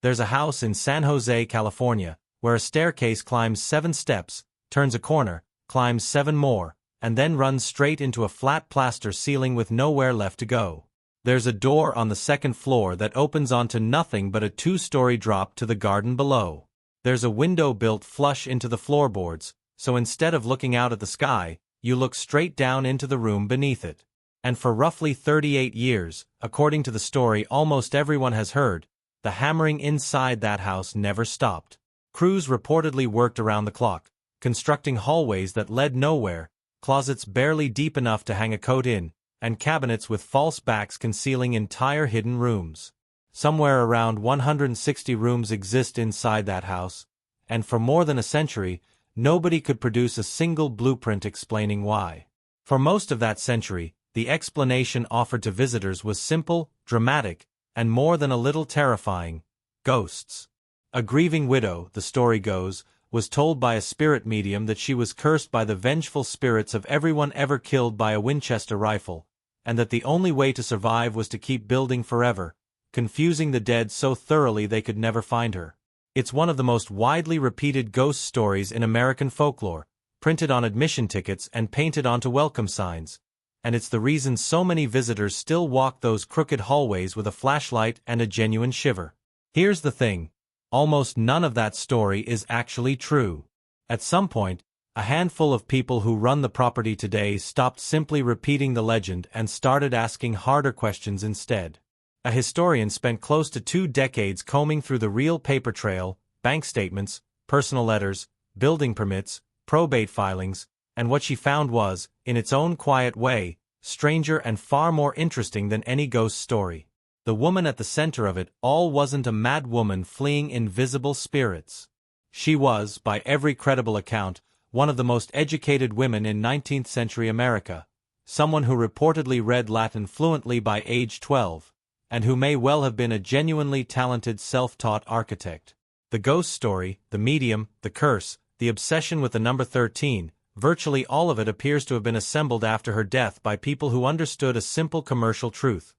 There's a house in San Jose, California, where a staircase climbs 7 steps, turns a corner, climbs 7 more, and then runs straight into a flat plaster ceiling with nowhere left to go. There's a door on the 2nd floor that opens onto nothing but a 2-story drop to the garden below. There's a window built flush into the floorboards, so instead of looking out at the sky, you look straight down into the room beneath it. And for roughly 38 years, according to the story almost everyone has heard, the hammering inside that house never stopped. Crews reportedly worked around the clock, constructing hallways that led nowhere, closets barely deep enough to hang a coat in, and cabinets with false backs concealing entire hidden rooms. Somewhere around 160 rooms exist inside that house, and for more than a century, nobody could produce a single blueprint explaining why. For most of that century, the explanation offered to visitors was simple, dramatic, and more than a little terrifying: ghosts. A grieving widow, the story goes, was told by a spirit medium that she was cursed by the vengeful spirits of everyone ever killed by a Winchester rifle, and that the only way to survive was to keep building forever, confusing the dead so thoroughly they could never find her. It's one of the most widely repeated ghost stories in American folklore, printed on admission tickets and painted onto welcome signs, and it's the reason so many visitors still walk those crooked hallways with a flashlight and a genuine shiver. Here's the thing: almost none of that story is actually true. At some point, a handful of people who run the property today stopped simply repeating the legend and started asking harder questions instead. A historian spent close to 2 decades combing through the real paper trail, bank statements, personal letters, building permits, probate filings, and what she found was, in its own quiet way, stranger and far more interesting than any ghost story. The woman at the center of it all wasn't a mad woman fleeing invisible spirits. She was, by every credible account, one of the most educated women in 19th century America, someone who reportedly read Latin fluently by age 12, and who may well have been a genuinely talented self-taught architect. The ghost story, the medium, the curse, the obsession with the number 13, virtually all of it appears to have been assembled after her death by people who understood a simple commercial truth: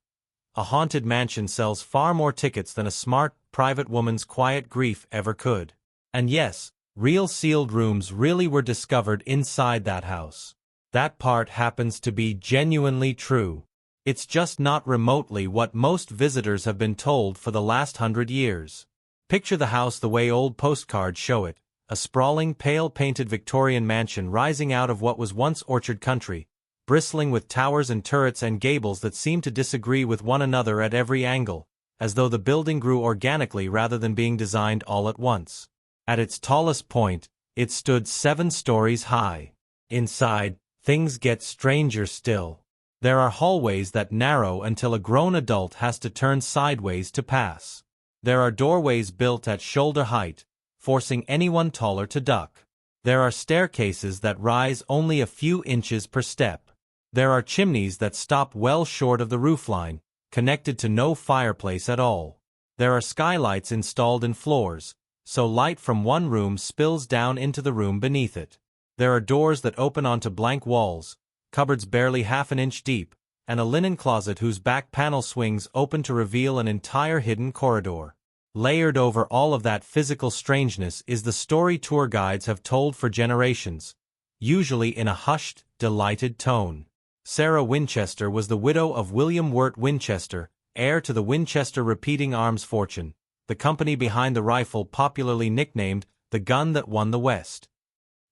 a haunted mansion sells far more tickets than a smart, private woman's quiet grief ever could. And yes, real sealed rooms really were discovered inside that house. That part happens to be genuinely true. It's just not remotely what most visitors have been told for the last 100 years. Picture the house the way old postcards show it: a sprawling, pale-painted Victorian mansion rising out of what was once orchard country, bristling with towers and turrets and gables that seem to disagree with one another at every angle, as though the building grew organically rather than being designed all at once. At its tallest point, it stood 7 stories high. Inside, things get stranger still. There are hallways that narrow until a grown adult has to turn sideways to pass. There are doorways built at shoulder height, forcing anyone taller to duck. There are staircases that rise only a few inches per step. There are chimneys that stop well short of the roofline, connected to no fireplace at all. There are skylights installed in floors, so light from one room spills down into the room beneath it. There are doors that open onto blank walls, cupboards barely half an inch deep, and a linen closet whose back panel swings open to reveal an entire hidden corridor. Layered over all of that physical strangeness is the story tour guides have told for generations, usually in a hushed, delighted tone. Sarah Winchester was the widow of William Wirt Winchester, heir to the Winchester Repeating Arms fortune, the company behind the rifle popularly nicknamed the gun that won the West.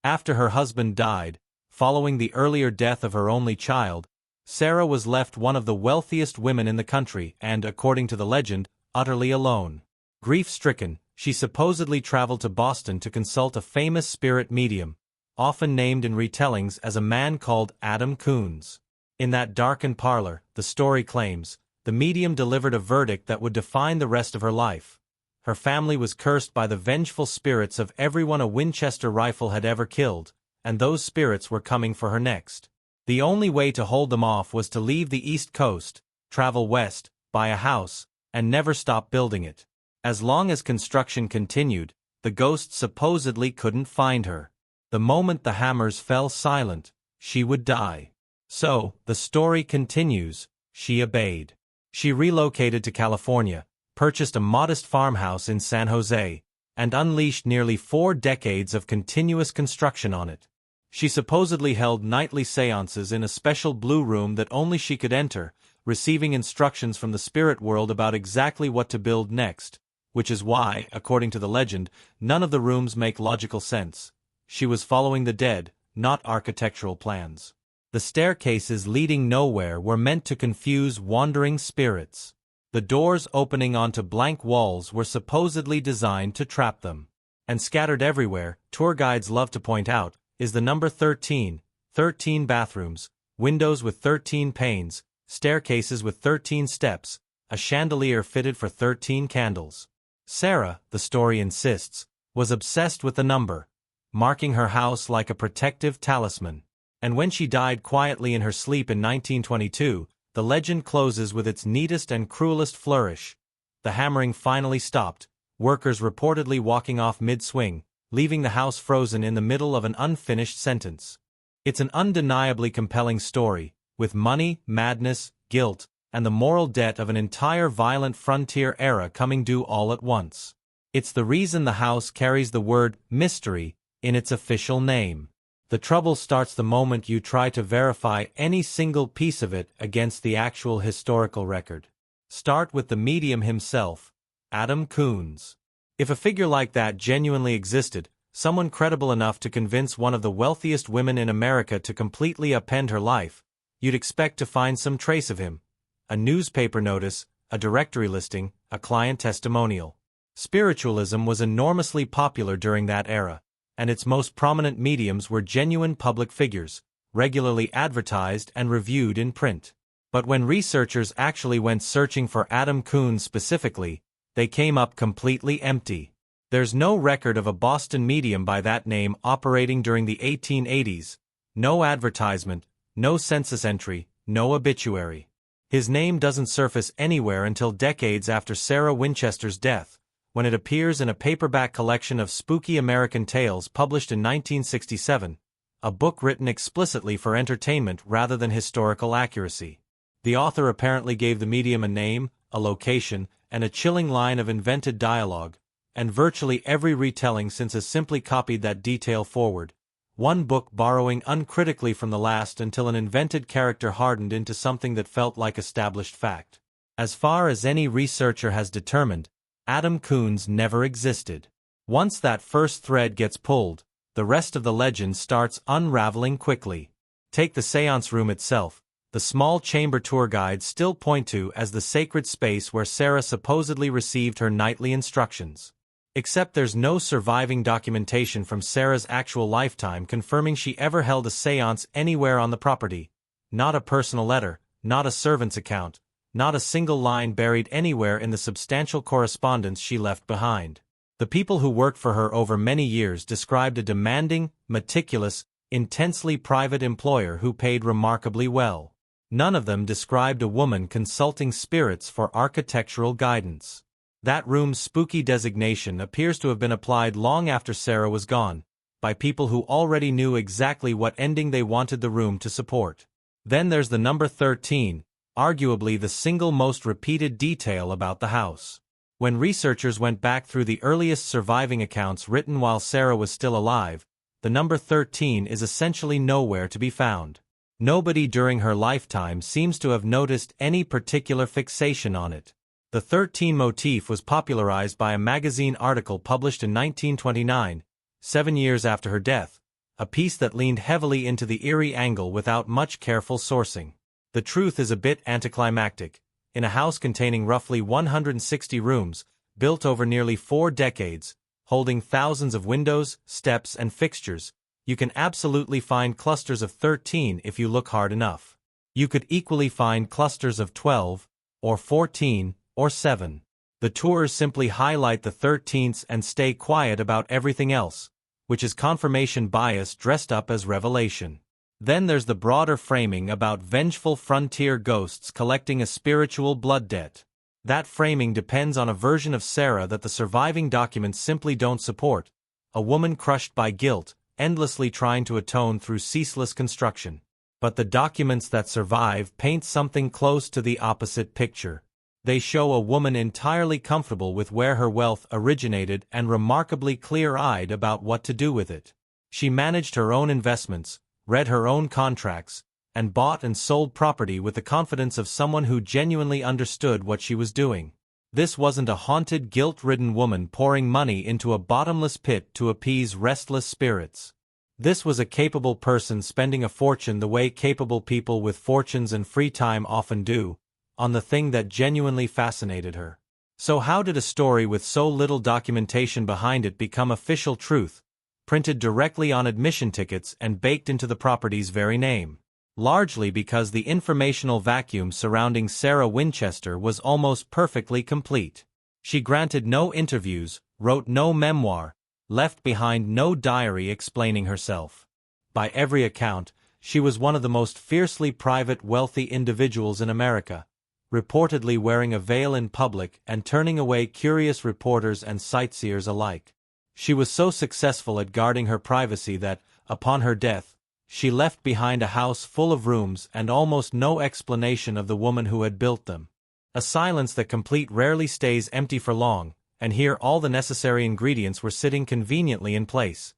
After her husband died, following the earlier death of her only child, Sarah was left one of the wealthiest women in the country and, according to the legend, utterly alone. Grief-stricken, she supposedly traveled to Boston to consult a famous spirit medium, often named in retellings as a man called Adam Coons. In that darkened parlor, the story claims, the medium delivered a verdict that would define the rest of her life. Her family was cursed by the vengeful spirits of everyone a Winchester rifle had ever killed, and those spirits were coming for her next. The only way to hold them off was to leave the East Coast, travel west, buy a house, and never stop building it. As long as construction continued, the ghost supposedly couldn't find her. The moment the hammers fell silent, she would die. So, the story continues, she obeyed. She relocated to California, purchased a modest farmhouse in San Jose, and unleashed nearly 4 decades of continuous construction on it. She supposedly held nightly seances in a special blue room that only she could enter, receiving instructions from the spirit world about exactly what to build next, which is why, according to the legend, none of the rooms make logical sense. She was following the dead, not architectural plans. The staircases leading nowhere were meant to confuse wandering spirits. The doors opening onto blank walls were supposedly designed to trap them. And scattered everywhere, tour guides love to point out, is the number 13, 13 bathrooms, windows with 13 panes, staircases with 13 steps, a chandelier fitted for 13 candles. Sarah, the story insists, was obsessed with the number, marking her house like a protective talisman. And when she died quietly in her sleep in 1922, the legend closes with its neatest and cruelest flourish. The hammering finally stopped, workers reportedly walking off mid-swing, leaving the house frozen in the middle of an unfinished sentence. It's an undeniably compelling story, with money, madness, guilt, and the moral debt of an entire violent frontier era coming due all at once. It's the reason the house carries the word mystery in its official name. The trouble starts the moment you try to verify any single piece of it against the actual historical record. Start with the medium himself, Adam Coons. If a figure like that genuinely existed, someone credible enough to convince one of the wealthiest women in America to completely upend her life, you'd expect to find some trace of him. A newspaper notice, a directory listing, a client testimonial. Spiritualism was enormously popular during that era, and its most prominent mediums were genuine public figures, regularly advertised and reviewed in print. But when researchers actually went searching for Adam Coons specifically, they came up completely empty. There's no record of a Boston medium by that name operating during the 1880s, no advertisement, no census entry, no obituary. His name doesn't surface anywhere until decades after Sarah Winchester's death, when it appears in a paperback collection of spooky American tales published in 1967, a book written explicitly for entertainment rather than historical accuracy. The author apparently gave the medium a name, a location, and a chilling line of invented dialogue, and virtually every retelling since has simply copied that detail forward, one book borrowing uncritically from the last until an invented character hardened into something that felt like established fact. As far as any researcher has determined, Adam Coons never existed. Once that first thread gets pulled, the rest of the legend starts unraveling quickly. Take the seance room itself. The small chamber tour guides still point to as the sacred space where Sarah supposedly received her nightly instructions. Except there's no surviving documentation from Sarah's actual lifetime confirming she ever held a seance anywhere on the property. Not a personal letter, not a servant's account, not a single line buried anywhere in the substantial correspondence she left behind. The people who worked for her over many years described a demanding, meticulous, intensely private employer who paid remarkably well. None of them described a woman consulting spirits for architectural guidance. That room's spooky designation appears to have been applied long after Sarah was gone, by people who already knew exactly what ending they wanted the room to support. Then there's the number 13, arguably the single most repeated detail about the house. When researchers went back through the earliest surviving accounts written while Sarah was still alive, the number 13 is essentially nowhere to be found. Nobody during her lifetime seems to have noticed any particular fixation on it. The 13 motif was popularized by a magazine article published in 1929, 7 years after her death, a piece that leaned heavily into the eerie angle without much careful sourcing. The truth is a bit anticlimactic. In a house containing roughly 160 rooms, built over nearly 4 decades, holding thousands of windows, steps, and fixtures, you can absolutely find clusters of 13 if you look hard enough. You could equally find clusters of 12, or 14, or 7. The tours simply highlight the 13ths and stay quiet about everything else, which is confirmation bias dressed up as revelation. Then there's the broader framing about vengeful frontier ghosts collecting a spiritual blood debt. That framing depends on a version of Sarah that the surviving documents simply don't support, a woman crushed by guilt, endlessly trying to atone through ceaseless construction. But the documents that survive paint something close to the opposite picture. They show a woman entirely comfortable with where her wealth originated and remarkably clear-eyed about what to do with it. She managed her own investments, read her own contracts, and bought and sold property with the confidence of someone who genuinely understood what she was doing. This wasn't a haunted, guilt-ridden woman pouring money into a bottomless pit to appease restless spirits. This was a capable person spending a fortune the way capable people with fortunes and free time often do, on the thing that genuinely fascinated her. So how did a story with so little documentation behind it become official truth, printed directly on admission tickets and baked into the property's very name? Largely because the informational vacuum surrounding Sarah Winchester was almost perfectly complete. She granted no interviews, wrote no memoir, left behind no diary explaining herself. By every account, she was one of the most fiercely private, wealthy individuals in America, reportedly wearing a veil in public and turning away curious reporters and sightseers alike. She was so successful at guarding her privacy that, upon her death, she left behind a house full of rooms and almost no explanation of the woman who had built them. A silence that complete rarely stays empty for long, and here all the necessary ingredients were sitting conveniently in place.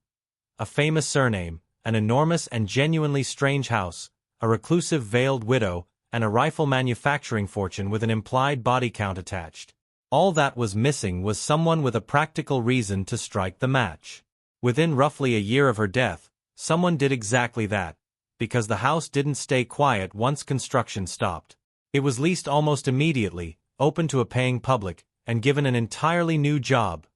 A famous surname, an enormous and genuinely strange house, a reclusive veiled widow, and a rifle manufacturing fortune with an implied body count attached. All that was missing was someone with a practical reason to strike the match. Within roughly a year of her death, someone did exactly that, because the house didn't stay quiet once construction stopped. It was leased almost immediately, open to a paying public, and given an entirely new job.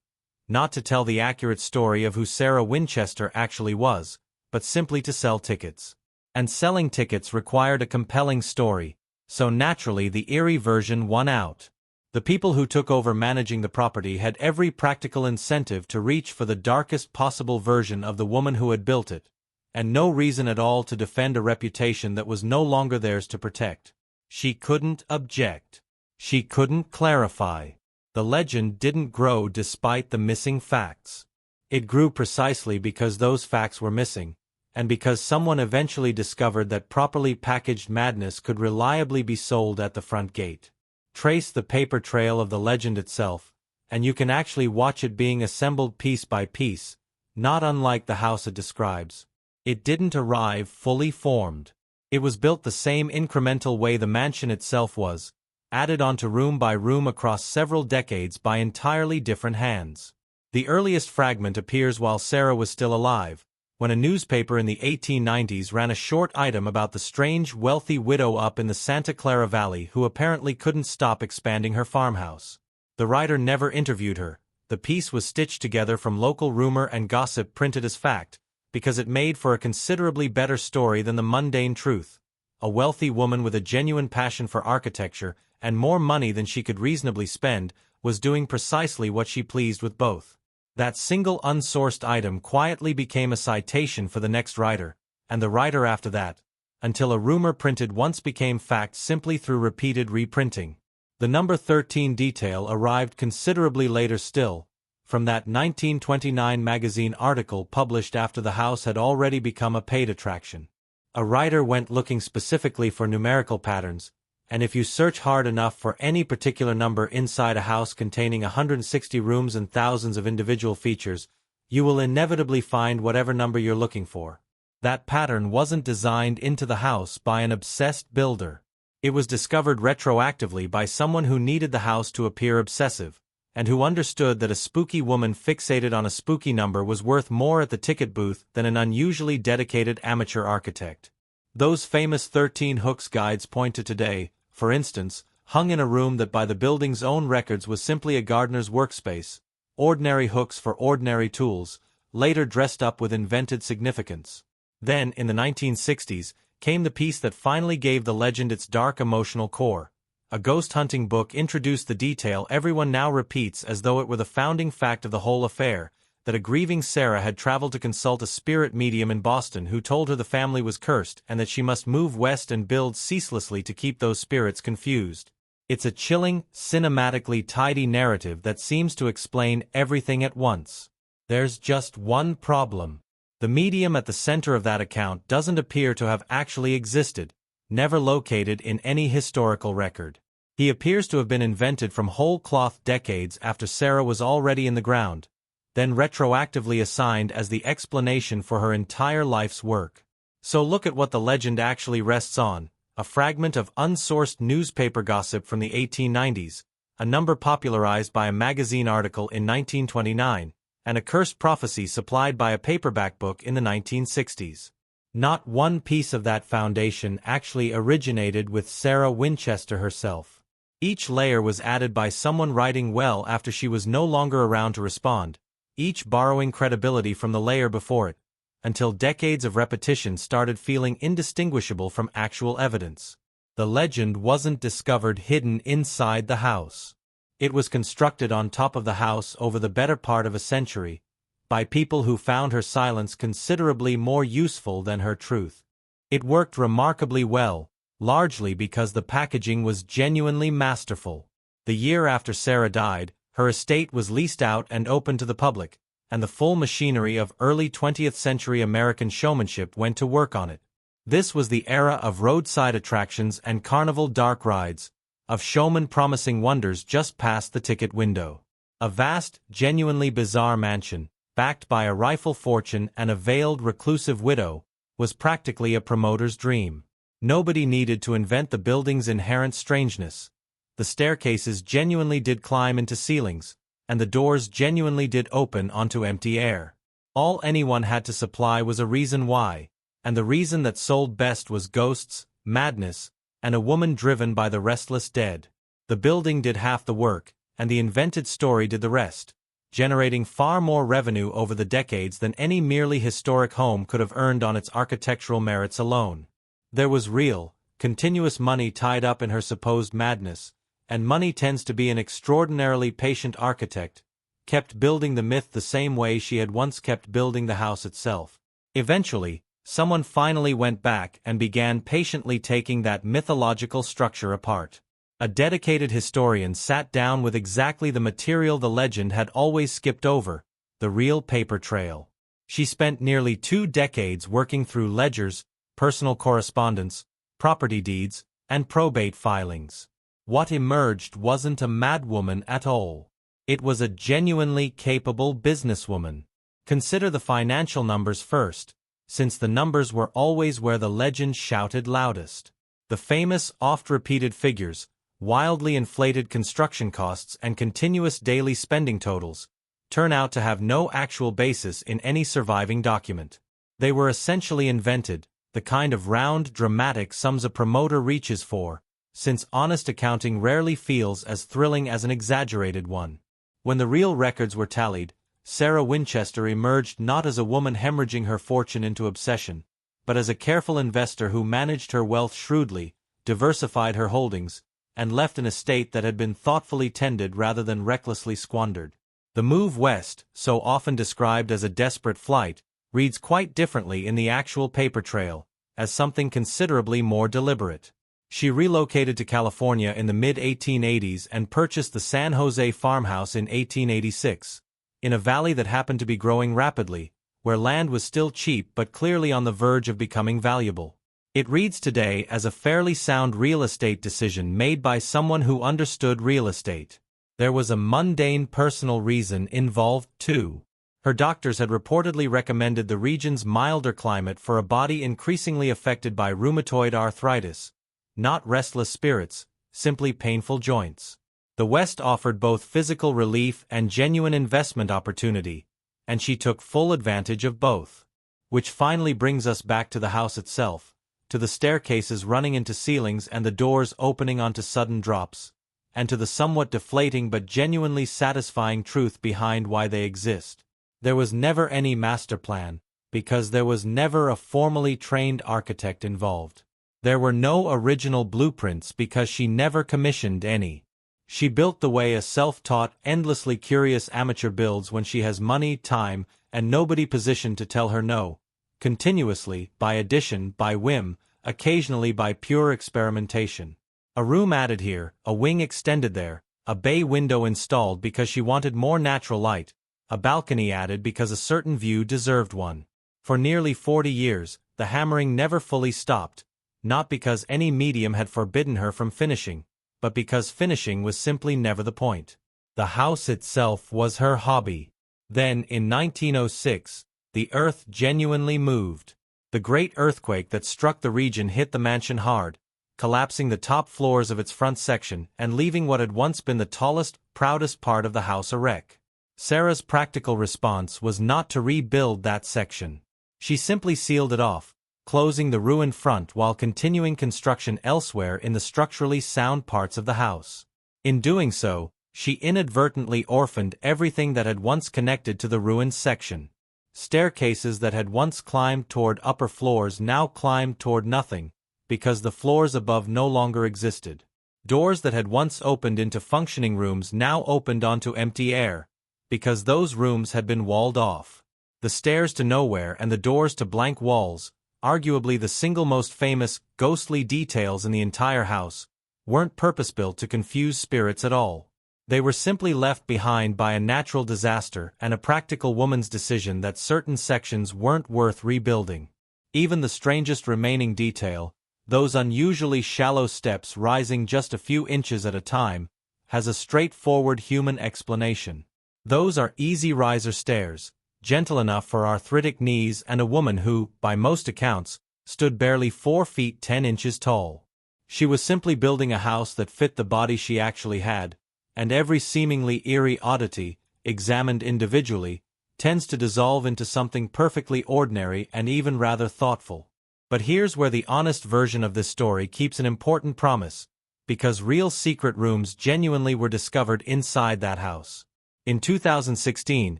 Not to tell the accurate story of who Sarah Winchester actually was, but simply to sell tickets. And selling tickets required a compelling story, so naturally the eerie version won out. The people who took over managing the property had every practical incentive to reach for the darkest possible version of the woman who had built it, and no reason at all to defend a reputation that was no longer theirs to protect. She couldn't object. She couldn't clarify. The legend didn't grow despite the missing facts. It grew precisely because those facts were missing, and because someone eventually discovered that properly packaged madness could reliably be sold at the front gate. Trace the paper trail of the legend itself, and you can actually watch it being assembled piece by piece, not unlike the house it describes. It didn't arrive fully formed. It was built the same incremental way the mansion itself was, added onto room by room across several decades by entirely different hands. The earliest fragment appears while Sarah was still alive, when a newspaper in the 1890s ran a short item about the strange, wealthy widow up in the Santa Clara Valley who apparently couldn't stop expanding her farmhouse. The writer never interviewed her. The piece was stitched together from local rumor and gossip printed as fact, because it made for a considerably better story than the mundane truth. A wealthy woman with a genuine passion for architecture and more money than she could reasonably spend was doing precisely what she pleased with both. That single unsourced item quietly became a citation for the next writer, and the writer after that, until a rumor printed once became fact simply through repeated reprinting. The number 13 detail arrived considerably later still, from that 1929 magazine article published after the house had already become a paid attraction. A writer went looking specifically for numerical patterns, and if you search hard enough for any particular number inside a house containing 160 rooms and thousands of individual features, you will inevitably find whatever number you're looking for. That pattern wasn't designed into the house by an obsessed builder. It was discovered retroactively by someone who needed the house to appear obsessive, and who understood that a spooky woman fixated on a spooky number was worth more at the ticket booth than an unusually dedicated amateur architect. Those famous 13 hooks guides point to today, for instance, hung in a room that by the building's own records was simply a gardener's workspace, ordinary hooks for ordinary tools, later dressed up with invented significance. Then, in the 1960s, came the piece that finally gave the legend its dark emotional core. A ghost hunting book introduced the detail everyone now repeats as though it were the founding fact of the whole affair, that a grieving Sarah had traveled to consult a spirit medium in Boston who told her the family was cursed and that she must move west and build ceaselessly to keep those spirits confused. It's a chilling, cinematically tidy narrative that seems to explain everything at once. There's just one problem. The medium at the center of that account doesn't appear to have actually existed, never located in any historical record. He appears to have been invented from whole cloth decades after Sarah was already in the ground, then retroactively assigned as the explanation for her entire life's work. So look at what the legend actually rests on: a fragment of unsourced newspaper gossip from the 1890s, a number popularized by a magazine article in 1929, and a cursed prophecy supplied by a paperback book in the 1960s. Not one piece of that foundation actually originated with Sarah Winchester herself. Each layer was added by someone writing well after she was no longer around to respond, each borrowing credibility from the layer before it, until decades of repetition started feeling indistinguishable from actual evidence. The legend wasn't discovered hidden inside the house. It was constructed on top of the house over the better part of a century, by people who found her silence considerably more useful than her truth. It worked remarkably well, largely because the packaging was genuinely masterful. The year after Sarah died, her estate was leased out and open to the public, and the full machinery of early 20th century American showmanship went to work on it. This was the era of roadside attractions and carnival dark rides, of showmen promising wonders just past the ticket window. A vast, genuinely bizarre mansion, backed by a rifle fortune and a veiled reclusive widow, was practically a promoter's dream. Nobody needed to invent the building's inherent strangeness. The staircases genuinely did climb into ceilings, and the doors genuinely did open onto empty air. All anyone had to supply was a reason why, and the reason that sold best was ghosts, madness, and a woman driven by the restless dead. The building did half the work, and the invented story did the rest, generating far more revenue over the decades than any merely historic home could have earned on its architectural merits alone. There was real, continuous money tied up in her supposed madness, and money tends to be an extraordinarily patient architect, kept building the myth the same way she had once kept building the house itself. Eventually, someone finally went back and began patiently taking that mythological structure apart. A dedicated historian sat down with exactly the material the legend had always skipped over, the real paper trail. She spent nearly 2 decades working through ledgers, personal correspondence, property deeds, and probate filings. What emerged wasn't a madwoman at all. It was a genuinely capable businesswoman. Consider the financial numbers first, since the numbers were always where the legend shouted loudest. The famous, oft-repeated figures, wildly inflated construction costs and continuous daily spending totals, turn out to have no actual basis in any surviving document. They were essentially invented, the kind of round, dramatic sums a promoter reaches for, since honest accounting rarely feels as thrilling as an exaggerated one. When the real records were tallied, Sarah Winchester emerged not as a woman hemorrhaging her fortune into obsession, but as a careful investor who managed her wealth shrewdly, diversified her holdings, and left an estate that had been thoughtfully tended rather than recklessly squandered. The move west, so often described as a desperate flight, reads quite differently in the actual paper trail, as something considerably more deliberate. She relocated to California in the mid-1880s and purchased the San Jose farmhouse in 1886, in a valley that happened to be growing rapidly, where land was still cheap but clearly on the verge of becoming valuable. It reads today as a fairly sound real estate decision made by someone who understood real estate. There was a mundane personal reason involved, too. Her doctors had reportedly recommended the region's milder climate for a body increasingly affected by rheumatoid arthritis, not restless spirits, simply painful joints. The West offered both physical relief and genuine investment opportunity, and she took full advantage of both. Which finally brings us back to the house itself, to the staircases running into ceilings and the doors opening onto sudden drops, and to the somewhat deflating but genuinely satisfying truth behind why they exist. There was never any master plan, because there was never a formally trained architect involved. There were no original blueprints because she never commissioned any. She built the way a self-taught, endlessly curious amateur builds when she has money, time, and nobody positioned to tell her no. Continuously, by addition, by whim, occasionally by pure experimentation. A room added here, a wing extended there, a bay window installed because she wanted more natural light, a balcony added because a certain view deserved one. For nearly 40 years, the hammering never fully stopped, not because any medium had forbidden her from finishing, but because finishing was simply never the point. The house itself was her hobby. Then, in 1906, the earth genuinely moved. The great earthquake that struck the region hit the mansion hard, collapsing the top floors of its front section and leaving what had once been the tallest, proudest part of the house a wreck. Sarah's practical response was not to rebuild that section. She simply sealed it off, closing the ruined front while continuing construction elsewhere in the structurally sound parts of the house. In doing so, she inadvertently orphaned everything that had once connected to the ruined section. Staircases that had once climbed toward upper floors now climbed toward nothing, because the floors above no longer existed. Doors that had once opened into functioning rooms now opened onto empty air, because those rooms had been walled off. The stairs to nowhere and the doors to blank walls, arguably the single most famous, ghostly details in the entire house, weren't purpose-built to confuse spirits at all. They were simply left behind by a natural disaster and a practical woman's decision that certain sections weren't worth rebuilding. Even the strangest remaining detail, those unusually shallow steps rising just a few inches at a time, has a straightforward human explanation. Those are easy riser stairs, gentle enough for arthritic knees and a woman who, by most accounts, stood barely 4 feet 10 inches tall. She was simply building a house that fit the body she actually had, and every seemingly eerie oddity, examined individually, tends to dissolve into something perfectly ordinary and even rather thoughtful. But here's where the honest version of this story keeps an important promise, because real secret rooms genuinely were discovered inside that house. In 2016,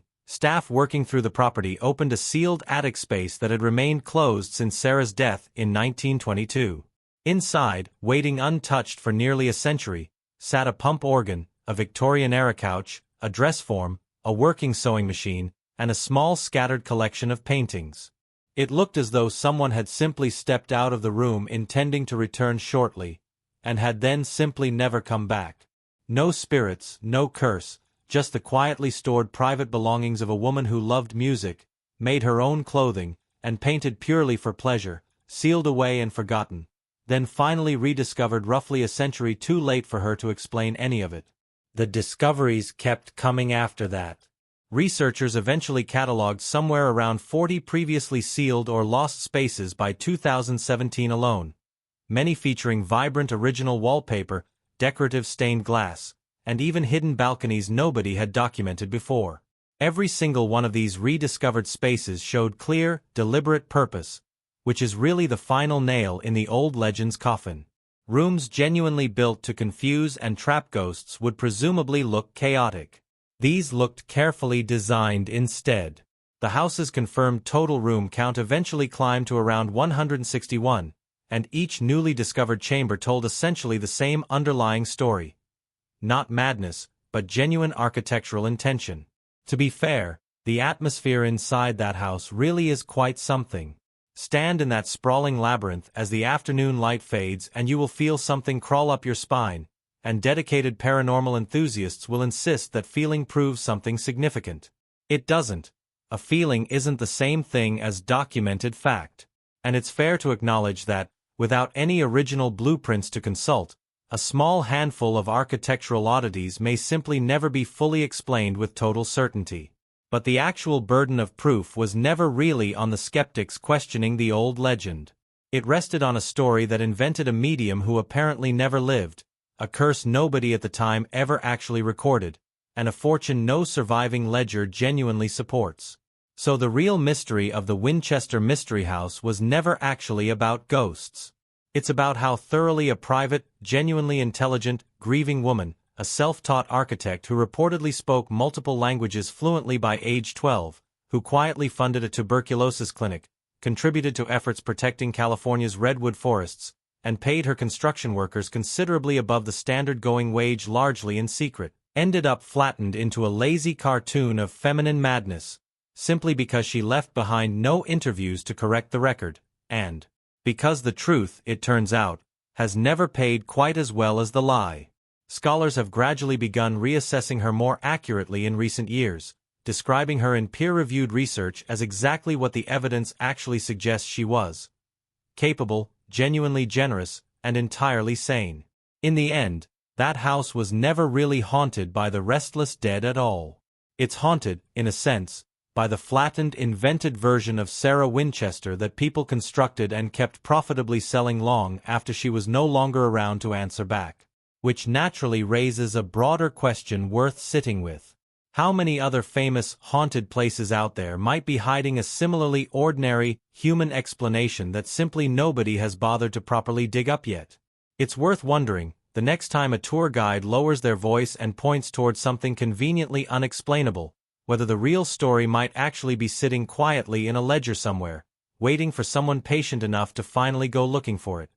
staff working through the property opened a sealed attic space that had remained closed since Sarah's death in 1922. Inside, waiting untouched for nearly a century, sat a pump organ, a Victorian-era couch, a dress form, a working sewing machine, and a small scattered collection of paintings. It looked as though someone had simply stepped out of the room intending to return shortly, and had then simply never come back. No spirits, no curse, just the quietly stored private belongings of a woman who loved music, made her own clothing, and painted purely for pleasure, sealed away and forgotten, then finally rediscovered roughly a century too late for her to explain any of it. The discoveries kept coming after that. Researchers eventually cataloged somewhere around 40 previously sealed or lost spaces by 2017 alone, many featuring vibrant original wallpaper, decorative stained glass, and even hidden balconies nobody had documented before. Every single one of these rediscovered spaces showed clear, deliberate purpose, which is really the final nail in the old legend's coffin. Rooms genuinely built to confuse and trap ghosts would presumably look chaotic. These looked carefully designed instead. The house's confirmed total room count eventually climbed to around 161, and each newly discovered chamber told essentially the same underlying story. Not madness, but genuine architectural intention. To be fair, the atmosphere inside that house really is quite something. Stand in that sprawling labyrinth as the afternoon light fades and you will feel something crawl up your spine, and dedicated paranormal enthusiasts will insist that feeling proves something significant. It doesn't. A feeling isn't the same thing as documented fact. And it's fair to acknowledge that, without any original blueprints to consult, a small handful of architectural oddities may simply never be fully explained with total certainty. But the actual burden of proof was never really on the skeptics questioning the old legend. It rested on a story that invented a medium who apparently never lived, a curse nobody at the time ever actually recorded, and a fortune no surviving ledger genuinely supports. So the real mystery of the Winchester Mystery House was never actually about ghosts. It's about how thoroughly a private, genuinely intelligent, grieving woman, a self-taught architect who reportedly spoke multiple languages fluently by age 12, who quietly funded a tuberculosis clinic, contributed to efforts protecting California's redwood forests, and paid her construction workers considerably above the standard going wage largely in secret, ended up flattened into a lazy cartoon of feminine madness, simply because she left behind no interviews to correct the record, and because the truth, it turns out, has never paid quite as well as the lie. Scholars have gradually begun reassessing her more accurately in recent years, describing her in peer-reviewed research as exactly what the evidence actually suggests she was: capable, genuinely generous, and entirely sane. In the end, That house was never really haunted by the restless dead at all. It's haunted, in a sense, by the flattened, invented version of Sarah Winchester that people constructed and kept profitably selling long after she was no longer around to answer back. Which naturally raises a broader question worth sitting with. How many other famous, haunted places out there might be hiding a similarly ordinary, human explanation that simply nobody has bothered to properly dig up yet? It's worth wondering, the next time a tour guide lowers their voice and points towards something conveniently unexplainable, whether the real story might actually be sitting quietly in a ledger somewhere, waiting for someone patient enough to finally go looking for it.